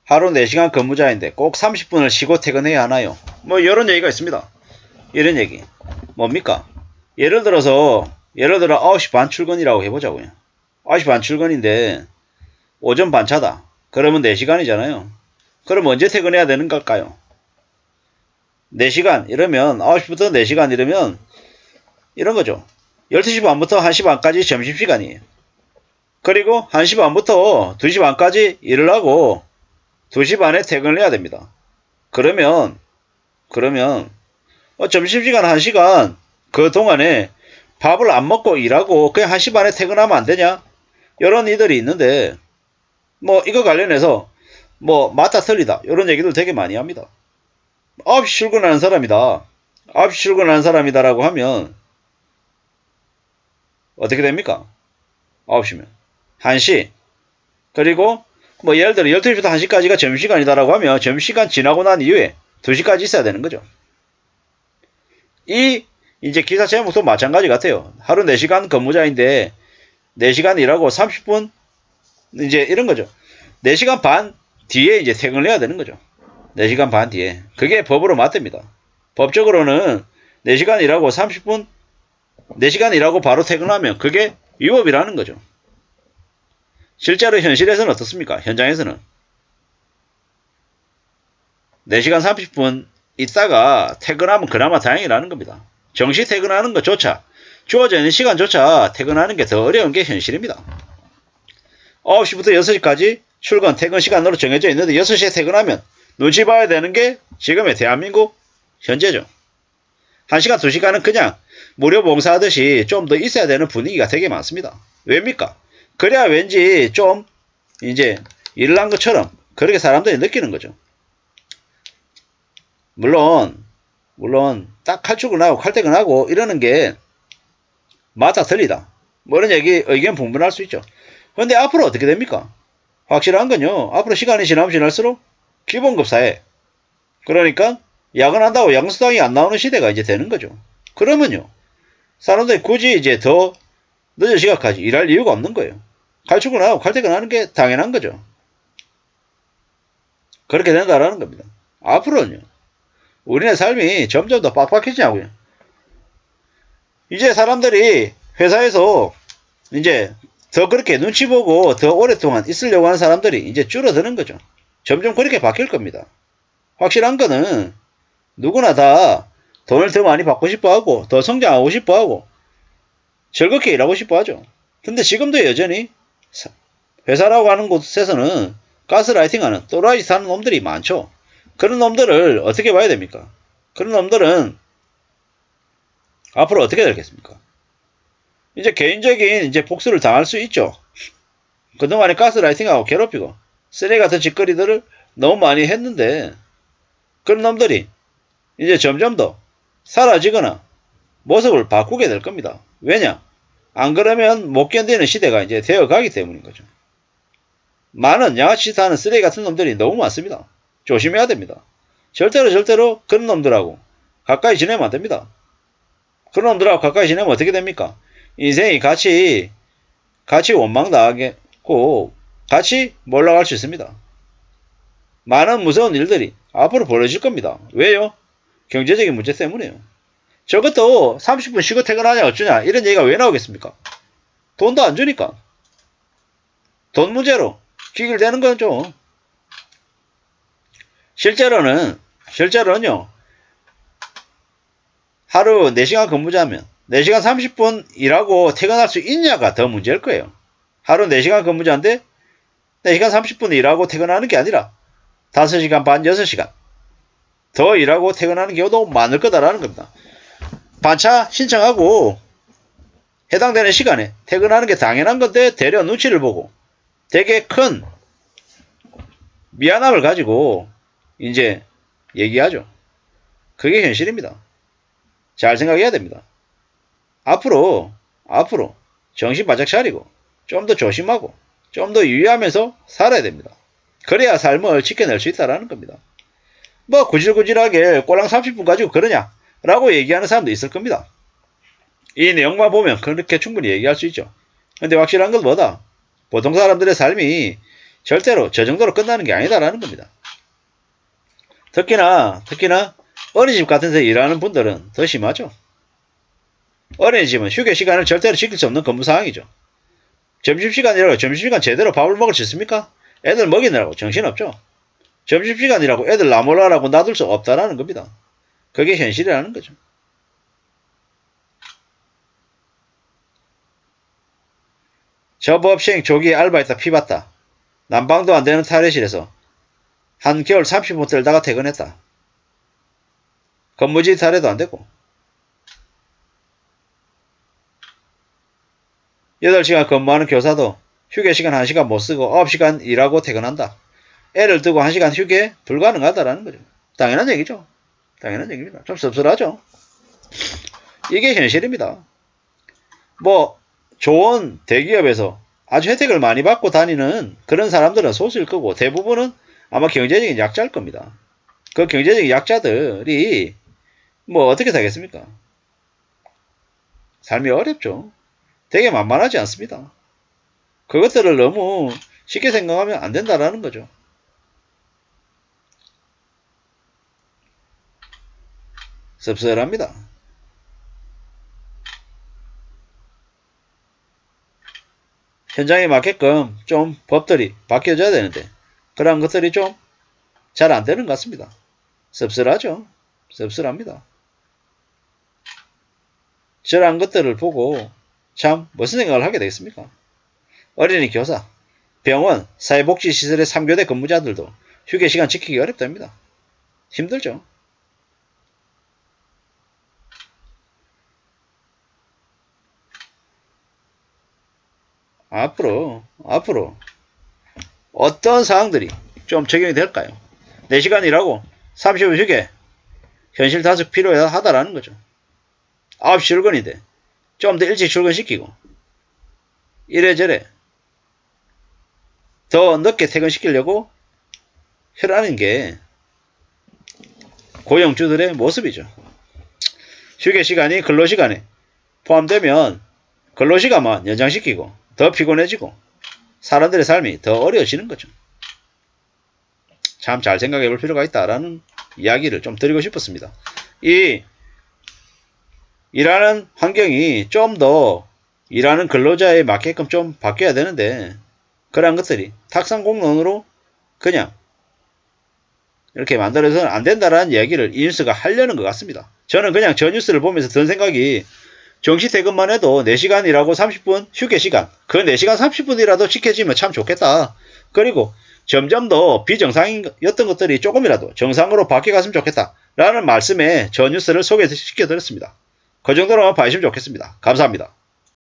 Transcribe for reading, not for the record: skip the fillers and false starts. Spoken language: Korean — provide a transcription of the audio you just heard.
하루 4시간 근무자인데 꼭 30분을 쉬고 퇴근해야 하나요? 뭐 이런 얘기가 있습니다. 이런 얘기. 뭡니까? 예를 들어 9시 반 출근이라고 해보자고요. 9시 반 출근인데 오전 반차다. 그러면 4시간이잖아요. 그럼 언제 퇴근해야 되는 걸까요? 4시간 이러면 9시부터 4시간 이러면 이런 거죠. 12시 반부터 1시 반까지 점심시간이에요. 그리고 1시 반부터 2시 반까지 일을 하고 2시 반에 퇴근을 해야 됩니다. 그러면 점심시간 1시간 그 동안에 밥을 안 먹고 일하고 그냥 1시 반에 퇴근하면 안 되냐? 이런 이들이 있는데 뭐 이거 관련해서 뭐 맞다 틀리다 이런 얘기들 되게 많이 합니다. 9시 출근하는 사람이다. 9시 출근하는 사람이다라고 하면 어떻게 됩니까? 9시면 1시 그리고 뭐 예를 들어 12시부터 1시까지가 점심시간이다라고 하면 점심시간 지나고 난 이후에 2시까지 있어야 되는 거죠. 이제 기사 제목도 마찬가지 같아요. 하루 4시간 근무자인데 4시간 일하고 30분 이제 이런 거죠. 4시간 반 뒤에 이제 퇴근을 해야 되는 거죠. 4시간 반 뒤에. 그게 법으로 맞답니다. 법적으로는 4시간 일하고 30분 4시간 일하고 바로 퇴근하면 그게 위법이라는 거죠. 실제로 현실에서는 어떻습니까? 현장에서는 4시간 30분 있다가 퇴근하면 그나마 다행이라는 겁니다. 정시 퇴근하는 것조차 주어져 있는 시간조차 퇴근하는 게 더 어려운 게 현실입니다. 9시부터 6시까지 출근 퇴근 시간으로 정해져 있는데 6시에 퇴근하면 눈치 봐야 되는 게 지금의 대한민국 현재죠. 1시간 2시간은 그냥 무료 봉사하듯이 좀 더 있어야 되는 분위기가 되게 많습니다. 왜입니까? 그래야 왠지 좀 이제 일을 한 것처럼 그렇게 사람들이 느끼는 거죠. 물론 딱 칼출근하고 칼퇴근하고 이러는 게 맞다 틀리다 뭐 이런 얘기 의견 분분할 수 있죠. 그런데 앞으로 어떻게 됩니까? 확실한 건요. 앞으로 시간이 지나면 지날수록 기본급 사회 그러니까 야근한다고 양수당이 안 나오는 시대가 이제 되는 거죠. 그러면요. 사람들이 굳이 이제 더 늦은 시간까지 일할 이유가 없는 거예요. 칼출근하고 칼퇴근하는 게 당연한 거죠. 그렇게 된다라는 겁니다. 앞으로는요. 우리네 삶이 점점 더 빡빡해지냐고요. 이제 사람들이 회사에서 이제 더 그렇게 눈치 보고 더 오랫동안 있으려고 하는 사람들이 이제 줄어드는 거죠. 점점 그렇게 바뀔 겁니다. 확실한 거는 누구나 다 돈을 더 많이 받고 싶어 하고 더 성장하고 싶어 하고 즐겁게 일하고 싶어 하죠. 근데 지금도 여전히 회사라고 하는 곳에서는 가스라이팅 하는 또라이 사는 놈들이 많죠. 그런 놈들을 어떻게 봐야 됩니까? 그런 놈들은 앞으로 어떻게 되겠습니까? 이제 개인적인 이제 복수를 당할 수 있죠. 그동안에 가스라이팅하고 괴롭히고 쓰레기 같은 짓거리들을 너무 많이 했는데 그런 놈들이 이제 점점 더 사라지거나 모습을 바꾸게 될 겁니다. 왜냐? 안 그러면 못 견디는 시대가 이제 되어가기 때문인 거죠. 많은 양아치 짓하는 쓰레기 같은 놈들이 너무 많습니다. 조심해야 됩니다. 절대로 그런 놈들하고 가까이 지내면 안 됩니다. 그런 놈들하고 가까이 지내면 어떻게 됩니까? 인생이 같이 원망당하고 같이 몰락할 수 있습니다. 많은 무서운 일들이 앞으로 벌어질 겁니다. 왜요? 경제적인 문제 때문에요. 저것도 30분 쉬고 퇴근하냐 어쩌냐 이런 얘기가 왜 나오겠습니까? 돈도 안 주니까. 돈 문제로 귀결되는 거죠. 실제로는요. 하루 4시간 근무자면 4시간 30분 일하고 퇴근할 수 있냐가 더 문제일 거예요. 하루 4시간 근무자인데 4시간 30분 일하고 퇴근하는 게 아니라 5시간 반, 6시간 더 일하고 퇴근하는 경우도 많을 거다라는 겁니다. 반차 신청하고 해당되는 시간에 퇴근하는 게 당연한 건데 대려 눈치를 보고 되게 큰 미안함을 가지고 이제 얘기하죠. 그게 현실입니다. 잘 생각해야 됩니다. 앞으로 정신 바짝 차리고 좀 더 조심하고 좀 더 유의하면서 살아야 됩니다. 그래야 삶을 지켜낼 수 있다는 겁니다. 뭐 구질구질하게 꼴랑 30분 가지고 그러냐 라고 얘기하는 사람도 있을 겁니다. 이 내용만 보면 그렇게 충분히 얘기할 수 있죠. 근데 확실한 건 뭐다? 보통 사람들의 삶이 절대로 저 정도로 끝나는 게 아니다라는 겁니다. 특히나 어린이집 같은 데 일하는 분들은 더 심하죠. 어린이집은 휴게 시간을 절대로 지킬 수 없는 근무 상황이죠. 점심시간이라고 점심시간 제대로 밥을 먹을 수 있습니까? 애들 먹이느라고 정신없죠. 점심시간이라고 애들 나몰라라고 놔둘 수 없다라는 겁니다. 그게 현실이라는 거죠. 접업시행 조기에 알바했다 피봤다. 난방도 안 되는 탈의실에서 한겨울 30분 떨다가 퇴근했다. 근무지 탈의도 안 되고 8시간 근무하는 교사도 휴게시간 1시간 못 쓰고 9시간 일하고 퇴근한다. 애를 두고 1시간 휴게 불가능하다라는 거죠. 당연한 얘기죠. 당연한 얘기입니다. 좀 씁쓸하죠. 이게 현실입니다. 뭐 좋은 대기업에서 아주 혜택을 많이 받고 다니는 그런 사람들은 소수일 거고 대부분은 아마 경제적인 약자일 겁니다. 그 경제적인 약자들이 뭐 어떻게 살겠습니까? 삶이 어렵죠. 되게 만만하지 않습니다. 그것들을 너무 쉽게 생각하면 안 된다라는 거죠. 씁쓸합니다. 현장에 맞게끔 좀 법들이 바뀌어져야 되는데 그런 것들이 좀 잘 안 되는 것 같습니다. 씁쓸하죠. 씁쓸합니다. 저런 것들을 보고 참 무슨 생각을 하게 되겠습니까? 어린이 교사, 병원, 사회복지시설의 3교대 근무자들도 휴게시간 지키기 어렵답니다. 힘들죠. 앞으로 어떤 사항들이 좀 적용이 될까요? 4시간 일하고 30분 휴게 현실 타석 필요하다라는 거죠. 9시 출근인데 좀 더 일찍 출근시키고 이래저래 더 늦게 퇴근시키려고 하라는 게 고용주들의 모습이죠. 휴게시간이 근로시간에 포함되면 근로시간만 연장시키고 더 피곤해지고 사람들의 삶이 더 어려워지는 거죠. 참 잘 생각해 볼 필요가 있다라는 이야기를 좀 드리고 싶었습니다. 이 일하는 환경이 좀 더 일하는 근로자에 맞게끔 좀 바뀌어야 되는데 그러한 것들이 탁상공론으로 그냥 이렇게 만들어서는 안 된다라는 이야기를 이 뉴스가 하려는 것 같습니다. 저는 그냥 저 뉴스를 보면서 든 생각이 정시 퇴근만 해도 4시간 일하고 30분 휴게 시간 그 4시간 30분이라도 지켜지면 참 좋겠다. 그리고 점점 더 비정상이었던 것들이 조금이라도 정상으로 바뀌어갔으면 좋겠다 라는 말씀에 저 뉴스를 소개시켜 드렸습니다. 그 정도로만 봐주시면 좋겠습니다. 감사합니다.